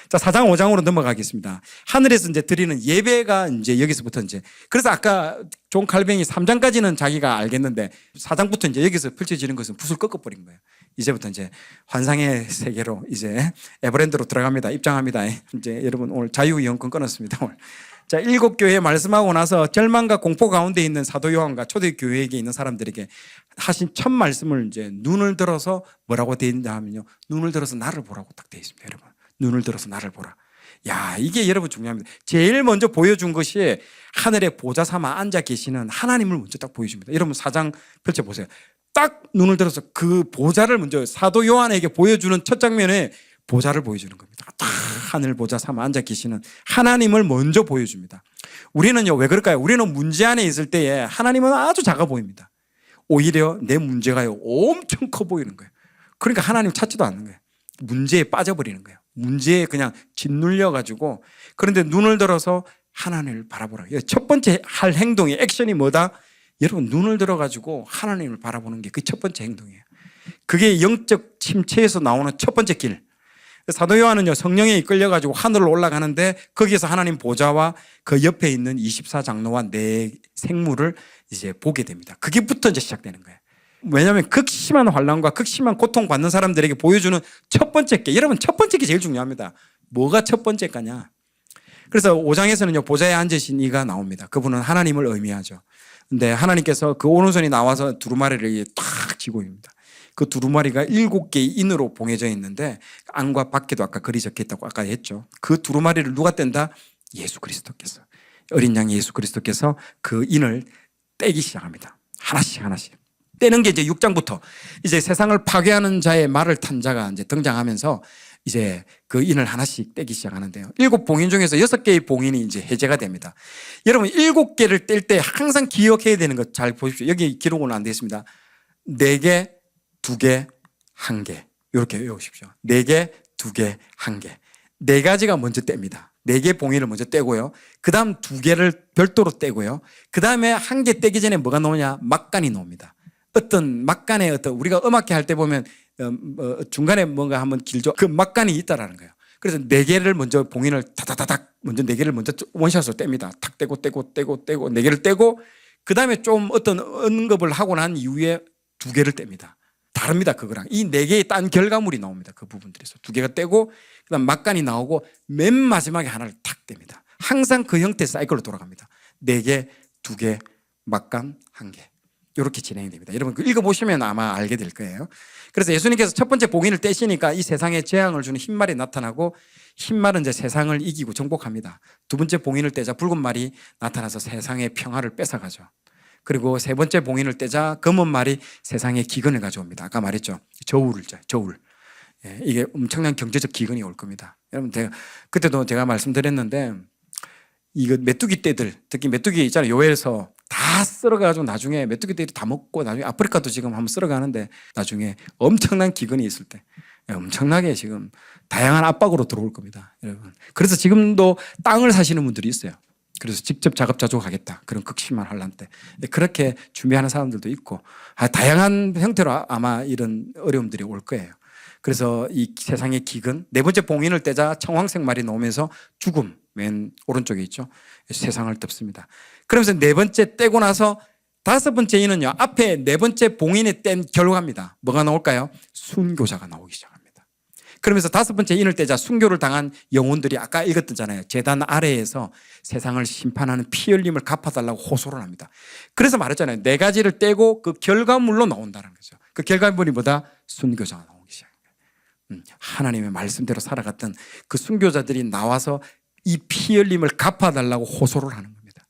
자, 4장 5장으로 넘어가겠습니다. 하늘에서 이제 드리는 예배가 이제 여기서부터 이제, 그래서 아까 존 칼뱅이 3장까지는 자기가 알겠는데 4장부터 이제 여기서 펼쳐지는 것은 붓을 꺾어버린 거예요. 이제부터 이제 환상의 세계로 이제 에버랜드로 들어갑니다. 입장합니다. 이제 여러분 오늘 자유이용권 끊었습니다. 오늘. 자, 7교회 말씀하고 나서 절망과 공포 가운데 있는 사도 요한과 초대교회에 있는 사람들에게 하신 첫 말씀을 이제 눈을 들어서 뭐라고 되어 있냐 하면요. 눈을 들어서 나를 보라고 딱 되어 있습니다. 여러분. 눈을 들어서 나를 보라. 야, 이게 여러분 중요합니다. 제일 먼저 보여준 것이 하늘에 보좌 삼아 앉아 계시는 하나님을 먼저 딱 보여줍니다. 여러분 4장 펼쳐보세요. 딱 눈을 들어서 그 보좌를 먼저 사도 요한에게 보여주는 첫 장면에 보좌를 보여주는 겁니다. 딱 하늘 보좌 삼아 앉아 계시는 하나님을 먼저 보여줍니다. 우리는요, 왜 그럴까요? 우리는 문제 안에 있을 때에 하나님은 아주 작아 보입니다. 오히려 내 문제가요, 엄청 커 보이는 거예요. 그러니까 하나님 찾지도 않는 거예요. 문제에 빠져버리는 거예요. 문제에 그냥 짓눌려가지고. 그런데 눈을 들어서 하나님을 바라보라. 첫 번째 할 행동이, 액션이 뭐다? 여러분, 눈을 들어가지고 하나님을 바라보는 게 그 첫 번째 행동이에요. 그게 영적 침체에서 나오는 첫 번째 길. 사도 요한은요, 성령에 이끌려가지고 하늘로 올라가는데 거기에서 하나님 보좌와 그 옆에 있는 24장로와 네 생물을 이제 보게 됩니다. 그게부터 이제 시작되는 거예요. 왜냐하면 극심한 환난과 극심한 고통받는 사람들에게 보여주는 첫 번째 게, 여러분 첫 번째 게 제일 중요합니다. 뭐가 첫 번째 거냐? 그래서 5장에서는요, 보좌에 앉으신 이가 나옵니다. 그분은 하나님을 의미하죠. 근데 하나님께서 그 오른손이 나와서 두루마리를 딱 쥐고 있습니다. 그 두루마리가 7개의 인으로 봉해져 있는데 안과 밖에도 아까 글이 적혀 있다고 아까 했죠. 그 두루마리를 누가 뗀다? 예수 그리스도께서. 어린 양 예수 그리스도께서 그 인을 떼기 시작합니다. 하나씩 하나씩. 떼는 게 이제 6장부터 이제 세상을 파괴하는 자의 말을 탄 자가 이제 등장하면서 이제 그 인을 하나씩 떼기 시작하는데요. 7봉인 중에서 6개의 봉인이 이제 해제가 됩니다. 여러분 7개를 뗄 때 항상 기억해야 되는 것 잘 보십시오. 여기 기록은 안 되어 있습니다. 4개, 2개, 1개. 이렇게 외우십시오. 4개, 2개, 1개. 4가지가 먼저 뗍니다. 4개 봉인을 먼저 떼고요. 그 다음 2개를 별도로 떼고요. 그 다음에 1개 떼기 전에 뭐가 나오냐? 막간이 나옵니다. 어떤 막간에 우리가 음악회 할 때 보면 중간에 뭔가 한번 길죠. 그 막간이 있다라는 거예요. 그래서 4개를 먼저 봉인을 다다다닥 먼저 4개를 먼저 원샷으로 뗍니다. 탁 떼고 4개를 떼고 그 다음에 좀 어떤 언급을 하고 난 이후에 2개를 뗍니다. 다릅니다. 그거랑 이 4개의 딴 결과물이 나옵니다. 그 부분들에서 2개가 떼고 그 다음 막간이 나오고 맨 마지막에 하나를 탁 뗍니다. 항상 그 형태의 사이클로 돌아갑니다. 4개, 2개, 막간, 1개. 이렇게 진행이 됩니다. 여러분 읽어보시면 아마 알게 될 거예요. 그래서 예수님께서 첫 번째 봉인을 떼시니까 이 세상에 재앙을 주는 흰말이 나타나고 흰말은 이제 세상을 이기고 정복합니다. 두 번째 봉인을 떼자 붉은 말이 나타나서 세상의 평화를 뺏어가죠. 그리고 세 번째 봉인을 떼자 검은 말이 세상의 기근을 가져옵니다. 아까 말했죠. 저울. 이게 엄청난 경제적 기근이 올 겁니다. 여러분 그때도 제가 말씀드렸는데 이거 메뚜기 떼들, 특히 메뚜기 있잖아요. 요엘서 다 썰어가지고 나중에 메뚜기 떼들이 다 먹고 나중에 아프리카도 지금 한번 썰어가는데 나중에 엄청난 기근이 있을 때 엄청나게 지금 다양한 압박으로 들어올 겁니다. 여러분. 그래서 지금도 땅을 사시는 분들이 있어요. 그래서 직접 작업자족하겠다. 그런 극심한 환란 때. 그렇게 준비하는 사람들도 있고 다양한 형태로 아마 이런 어려움들이 올 거예요. 그래서 이 세상의 기근, 네 번째 봉인을 떼자 청황색 말이 나오면서 죽음, 맨 오른쪽에 있죠. 세상을 덮습니다. 그러면서 네 번째 떼고 나서 다섯 번째 인은요, 앞에 네 번째 봉인에 뗀 결과입니다. 뭐가 나올까요? 순교자가 나오기 시작합니다. 그러면서 다섯 번째 인을 떼자 순교를 당한 영혼들이 아까 읽었잖아요. 제단 아래에서 세상을 심판하는 피 흘림을 갚아달라고 호소를 합니다. 그래서 말했잖아요. 4가지를 떼고 그 결과물로 나온다는 거죠. 그 결과물이 뭐다? 순교자가 나오기 시작합니다. 하나님의 말씀대로 살아갔던 그 순교자들이 나와서 이 피 흘림을 갚아달라고 호소를 하는 겁니다.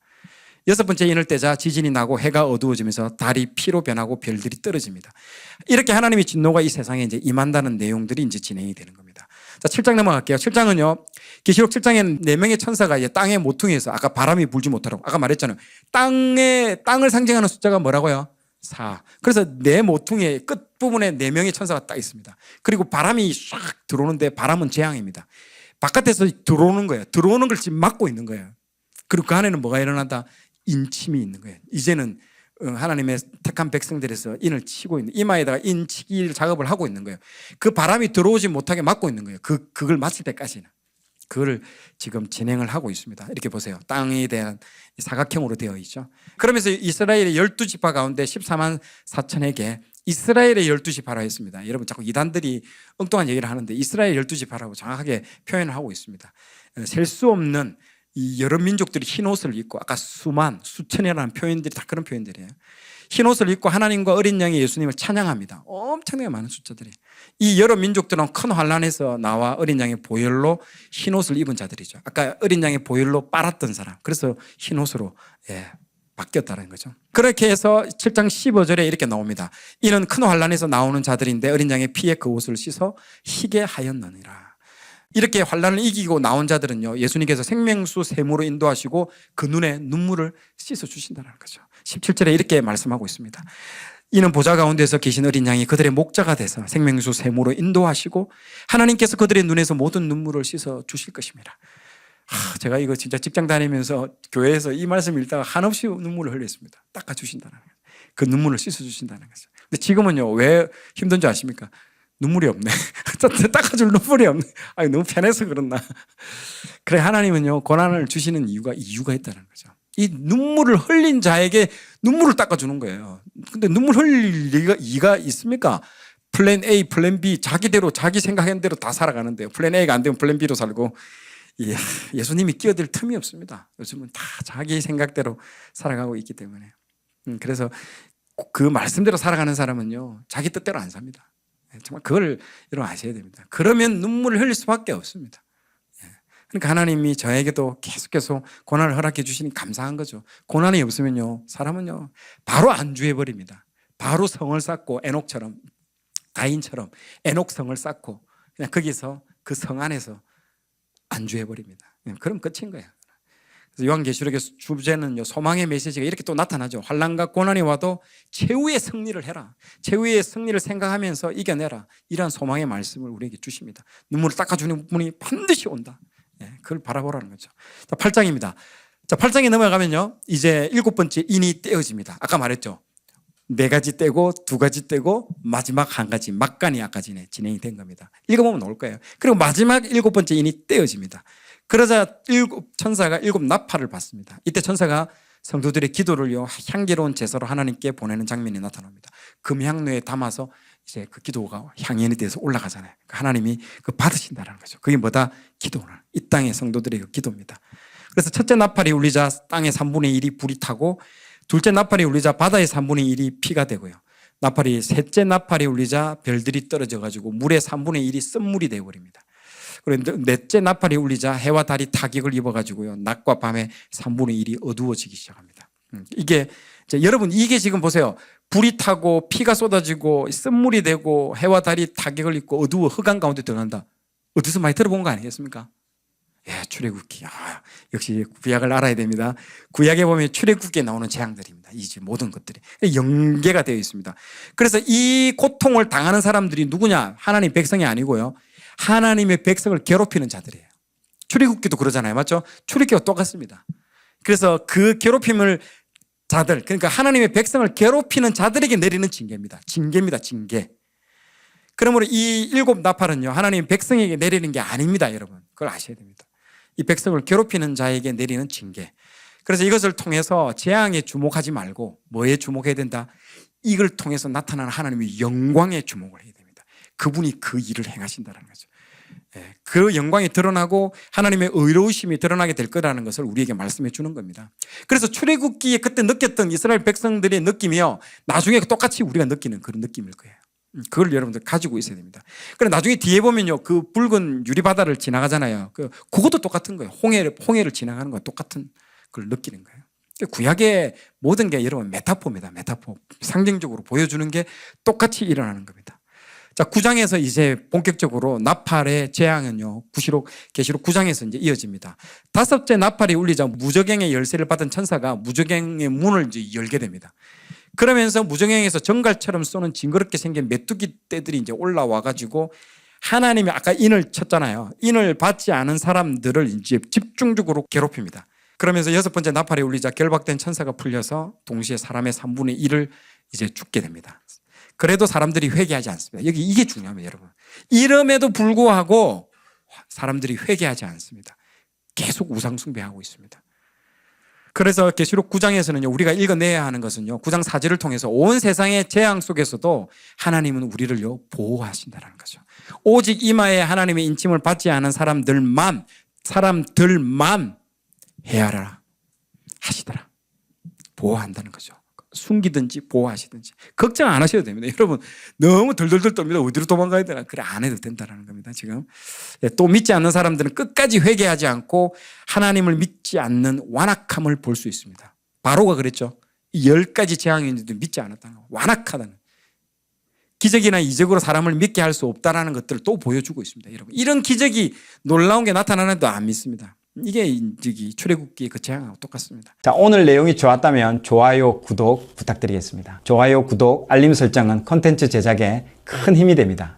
여섯 번째 인을 떼자 지진이 나고 해가 어두워지면서 달이 피로 변하고 별들이 떨어집니다. 이렇게 하나님의 진노가 이 세상에 이제 임한다는 내용들이 이제 진행이 되는 겁니다. 자, 7장 넘어갈게요. 7장은요, 계시록 7장에는 4명의 천사가 이제 땅의 모퉁이에서 아까 바람이 불지 못하라고 아까 말했잖아요. 땅을 상징하는 숫자가 뭐라고요? 4. 그래서 네 모퉁이의 끝부분에 4명의 천사가 딱 있습니다. 그리고 바람이 샥 들어오는데 바람은 재앙입니다. 바깥에서 들어오는 거예요. 들어오는 걸 지금 막고 있는 거예요. 그리고 그 안에는 뭐가 일어난다? 인침이 있는 거예요. 이제는 하나님의 택한 백성들에서 인을 치고 있는, 이마에다가 인 치기 작업을 하고 있는 거예요. 그 바람이 들어오지 못하게 막고 있는 거예요. 그걸 마칠 때까지는. 그걸 지금 진행을 하고 있습니다. 이렇게 보세요. 땅에 대한 사각형으로 되어 있죠. 그러면서 이스라엘의 12지파 가운데 14만 4천에게 이스라엘의 12지파라 했습니다. 여러분 자꾸 이단들이 엉뚱한 얘기를 하는데 이스라엘 12지파라고 정확하게 표현을 하고 있습니다. 셀 수 없는 이 여러 민족들이 흰 옷을 입고 아까 수만, 수천이라는 표현들이 다 그런 표현들이에요. 흰 옷을 입고 하나님과 어린 양의 예수님을 찬양합니다. 엄청나게 많은 숫자들이. 이 여러 민족들은 큰 환란에서 나와 어린 양의 보혈로 흰 옷을 입은 자들이죠. 아까 어린 양의 보혈로 빨았던 사람. 그래서 흰 옷으로 바뀌었다는 거죠. 그렇게 해서 7장 15절에 이렇게 나옵니다. 이는 큰 환란에서 나오는 자들인데 어린 양의 피에 그 옷을 씻어 희게 하였느니라. 이렇게 환란을 이기고 나온 자들은요, 예수님께서 생명수 샘으로 인도하시고 그 눈에 눈물을 씻어 주신다는 거죠. 17절에 이렇게 말씀하고 있습니다. 이는 보좌 가운데서 계신 어린 양이 그들의 목자가 돼서 생명수 샘으로 인도하시고 하나님께서 그들의 눈에서 모든 눈물을 씻어 주실 것입니다. 제가 이거 진짜 직장 다니면서 교회에서 이 말씀 읽다가 한없이 눈물을 흘렸습니다. 닦아주신다는 거예요. 그 눈물을 씻어주신다는 거죠. 근데 지금은요, 왜 힘든 줄 아십니까? 눈물이 없네. 닦아줄 눈물이 없네. 너무 편해서 그렇나. 그래, 하나님은요, 고난을 주시는 이유가 있다는 거죠. 이 눈물을 흘린 자에게 눈물을 닦아주는 거예요. 근데 눈물 흘릴 이가 있습니까? 플랜 A, 플랜 B, 자기대로, 자기 생각한 대로 다 살아가는데요. 플랜 A가 안 되면 플랜 B로 살고, 예수님이 끼어들 틈이 없습니다. 요즘은 다 자기 생각대로 살아가고 있기 때문에. 그래서 그 말씀대로 살아가는 사람은요, 자기 뜻대로 안 삽니다. 정말 그걸 여러분 아셔야 됩니다. 그러면 눈물을 흘릴 수밖에 없습니다. 그러니까 하나님이 저에게도 계속해서 고난을 허락해 주시니 감사한 거죠. 고난이 없으면요, 사람은요 바로 안주해 버립니다. 바로 성을 쌓고 에녹처럼, 가인처럼 에녹성을 쌓고 그냥 거기서 그 성 안에서 안주해 버립니다. 그럼 끝인 거예요. 요한계시록의 주제는요, 소망의 메시지가 이렇게 또 나타나죠. 환난과 고난이 와도 최후의 승리를 해라. 최후의 승리를 생각하면서 이겨내라. 이러한 소망의 말씀을 우리에게 주십니다. 눈물을 닦아주는 분이 반드시 온다. 그걸 바라보라는 거죠. 자, 8장입니다. 자, 8장에 넘어가면요, 이제 7번째 인이 떼어집니다. 아까 말했죠. 4가지 떼고 2가지 떼고 마지막 1가지 막간이 아까 전에 진행이 된 겁니다. 읽어보면 나올 거예요. 그리고 마지막 7번째 인이 떼어집니다. 그러자 천사가 7 나팔을 받습니다. 이때 천사가 성도들의 기도를요, 향기로운 제사로 하나님께 보내는 장면이 나타납니다. 금향로에 담아서 이제 그 기도가 향연이 돼서 올라가잖아요. 하나님이 그 받으신다는 거죠. 그게 뭐다? 기도나 이 땅의 성도들의 그 기도입니다. 그래서 첫째 나팔이 울리자 땅의 3분의 1이 불이 타고, 둘째 나팔이 울리자 바다의 3분의 1이 피가 되고요. 셋째 나팔이 울리자 별들이 떨어져 가지고 물의 3분의 1이 쓴물이 되어버립니다. 그리고 넷째 나팔이 울리자 해와 달이 타격을 입어가지고요, 낮과 밤의 3분의 1이 어두워지기 시작합니다. 이게 여러분, 이게 지금 보세요. 불이 타고 피가 쏟아지고 쓴물이 되고 해와 달이 타격을 입고 어두워 흑암 가운데 들어간다. 어디서 많이 들어본 거 아니겠습니까? 출애굽기. 역시 구약을 알아야 됩니다. 구약에 보면 출애굽기에 나오는 재앙들입니다. 이제 모든 것들이 연계가 되어 있습니다. 그래서 이 고통을 당하는 사람들이 누구냐? 하나님 백성이 아니고요, 하나님의 백성을 괴롭히는 자들이에요. 출애굽기도 그러잖아요. 맞죠? 출애굽기가 똑같습니다. 그래서 그 괴롭힘을 자들, 그러니까 하나님의 백성을 괴롭히는 자들에게 내리는 징계입니다. 징계. 그러므로 이 7 나팔은요, 하나님 백성에게 내리는 게 아닙니다. 여러분, 그걸 아셔야 됩니다. 이 백성을 괴롭히는 자에게 내리는 징계. 그래서 이것을 통해서 재앙에 주목하지 말고 뭐에 주목해야 된다? 이걸 통해서 나타나는 하나님의 영광에 주목을 해야 됩니다. 그분이 그 일을 행하신다는 거죠. 그 영광이 드러나고 하나님의 의로우심이 드러나게 될 거라는 것을 우리에게 말씀해 주는 겁니다. 그래서 출애굽기에 그때 느꼈던 이스라엘 백성들의 느낌이요, 나중에 똑같이 우리가 느끼는 그런 느낌일 거예요. 그걸 여러분들 가지고 있어야 됩니다. 그래, 나중에 뒤에 보면요, 그 붉은 유리바다를 지나가잖아요. 그것도 똑같은 거예요. 홍해를 지나가는 거 똑같은 걸 느끼는 거예요. 구약의 모든 게 여러분 메타포입니다. 메타포. 상징적으로 보여주는 게 똑같이 일어나는 겁니다. 자, 9장에서 이제 본격적으로 나팔의 재앙은요, 계시록 9장에서 이제 이어집니다. 5째 나팔이 울리자 무저갱의 열쇠를 받은 천사가 무저갱의 문을 이제 열게 됩니다. 그러면서 무저갱에서 정갈처럼 쏘는 징그럽게 생긴 메뚜기 떼들이 이제 올라와 가지고 하나님이 아까 인을 쳤잖아요. 인을 받지 않은 사람들을 이제 집중적으로 괴롭힙니다. 그러면서 6번째 나팔이 울리자 결박된 천사가 풀려서 동시에 사람의 3분의 1을 이제 죽게 됩니다. 그래도 사람들이 회개하지 않습니다. 이게 중요합니다, 여러분. 이름에도 불구하고 사람들이 회개하지 않습니다. 계속 우상 숭배하고 있습니다. 그래서 계시록 9장에서는요, 우리가 읽어내야 하는 것은요, 9장 4절을 통해서 온 세상의 재앙 속에서도 하나님은 우리를요 보호하신다는 거죠. 오직 이마에 하나님의 인침을 받지 않은 사람들만 헤아려라 하시더라. 보호한다는 거죠. 숨기든지 보호하시든지 걱정 안 하셔도 됩니다. 여러분 너무 덜덜덜 떱니다. 어디로 도망가야 되나? 그래, 안 해도 된다는 겁니다. 지금 또 믿지 않는 사람들은 끝까지 회개하지 않고 하나님을 믿지 않는 완악함을 볼 수 있습니다. 바로가 그랬죠. 10가지 재앙이 있는데도 믿지 않았다는 거. 완악하다는, 기적이나 이적으로 사람을 믿게 할 수 없다는 것들을 또 보여주고 있습니다. 여러분 이런 기적이 놀라운 게 나타나는데도 안 믿습니다. 이게 출애굽기의 그 재앙하고 똑같습니다. 자, 오늘 내용이 좋았다면 좋아요, 구독 부탁드리겠습니다. 좋아요, 구독, 알림 설정은 콘텐츠 제작에 큰 힘이 됩니다.